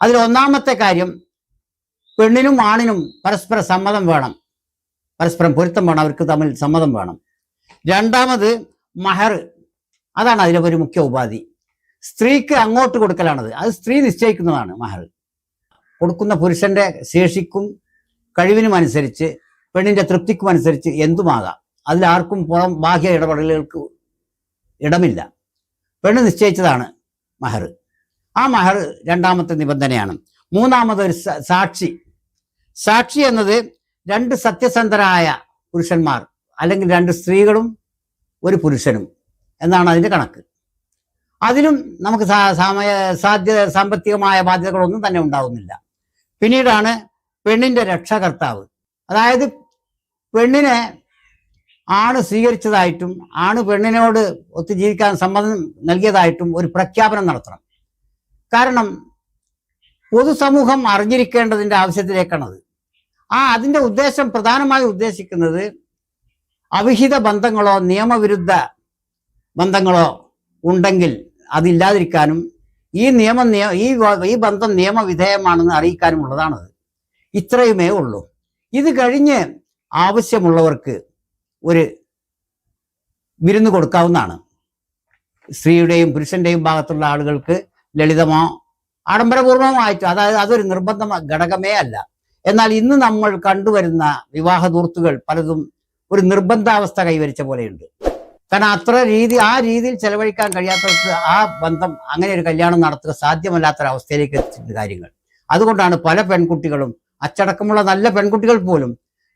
അതിൽ ഒന്നാമത്തെ കാര്യം, പെണ്ണിനും ആണിനും പരസ്പര സമ്മതം വേണം, പരസ്പരം പൊരുത്തം വേണം, അവർക്ക് തമ്മിൽ സമ്മതം വേണം. രണ്ടാമത് മഹർ, അതാണ് അതിലെ ഒരു മുഖ്യ ഉപാധി. സ്ത്രീക്ക് അങ്ങോട്ട് കൊടുക്കലാണത്, അത് സ്ത്രീ നിശ്ചയിക്കുന്നതാണ് മഹർ. കൊടുക്കുന്ന പുരുഷന്റെ ശേഷിക്കും കഴിവിനും അനുസരിച്ച്, പെണ്ണിന്റെ തൃപ്തിക്കും അനുസരിച്ച് എന്തുമാകാം, അതിലാർക്കും പുറം ബാഹ്യ ഇടപെടലുകൾക്ക് ഇടമില്ല. പെണ്ണ് നിശ്ചയിച്ചതാണ് മഹർ. ആ മഹർ രണ്ടാമത്തെ നിബന്ധനയാണ്. മൂന്നാമത് ഒരു സാക്ഷി. സാക്ഷി എന്നത് രണ്ട് സത്യസന്ധരായ പുരുഷന്മാർ, അല്ലെങ്കിൽ രണ്ട് സ്ത്രീകളും ഒരു പുരുഷനും എന്നാണ് അതിൻ്റെ കണക്ക്. അതിലും നമുക്ക് സാമ്പത്തികമായ ബാധ്യതകളൊന്നും തന്നെ ഉണ്ടാവുന്നില്ല. പിന്നീടാണ് പെണ്ണിന്റെ രക്ഷകർത്താവ്. അതായത് പെണ്ണിനെ ആണ് സ്വീകരിച്ചതായിട്ടും ആണ് പെണ്ണിനോട് ഒത്തു ജീവിക്കാൻ സമ്മതം നൽകിയതായിട്ടും ഒരു പ്രഖ്യാപനം നടത്തണം. കാരണം പൊതുസമൂഹം അറിഞ്ഞിരിക്കേണ്ടതിൻ്റെ ആവശ്യത്തിലേക്കാണത്. അതിൻ്റെ ഉദ്ദേശം, പ്രധാനമായും ഉദ്ദേശിക്കുന്നത് അവിഹിത ബന്ധങ്ങളോ നിയമവിരുദ്ധ ബന്ധങ്ങളോ ഉണ്ടെങ്കിൽ അതില്ലാതിരിക്കാനും ഈ ബന്ധം നിയമവിധേയമാണെന്ന് അറിയിക്കാനുമുള്ളതാണത്. ഇത്രയുമേ ഉള്ളൂ. ഇത് കഴിഞ്ഞ് ആവശ്യമുള്ളവർക്ക് ഒരു വിരുന്ന് കൊടുക്കാവുന്നതാണ്. സ്ത്രീയുടെയും പുരുഷന്റെയും ഭാഗത്തുള്ള ആളുകൾക്ക് ലളിതമോ ആഡംബരപൂർവമോ ആയിട്ട്, അതായത് അതൊരു നിർബന്ധ ഘടകമേ അല്ല. എന്നാൽ ഇന്ന് നമ്മൾ കണ്ടുവരുന്ന വിവാഹ ധൂർത്തുകൾ പലതും ഒരു നിർബന്ധാവസ്ഥ കൈവരിച്ച പോലെയുണ്ട്. കാരണം ആ രീതിയിൽ ചെലവഴിക്കാൻ കഴിയാത്തവർക്ക് ആ ബന്ധം, അങ്ങനെ ഒരു കല്യാണം നടത്തുക സാധ്യമല്ലാത്തൊരവസ്ഥയിലേക്ക് എത്തിച്ചിട്ടുണ്ട് കാര്യങ്ങൾ. അതുകൊണ്ടാണ് പല പെൺകുട്ടികളും, അച്ചടക്കമുള്ള നല്ല പെൺകുട്ടികൾ പോലും,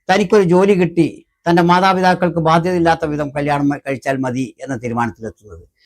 തനിക്കൊരു ജോലി കിട്ടി തൻ്റെ മാതാപിതാക്കൾക്ക് ബാധ്യതയില്ലാത്ത വിധം കല്യാണം കഴിച്ചാൽ മതി എന്ന തീരുമാനത്തിലെത്തുന്നത്.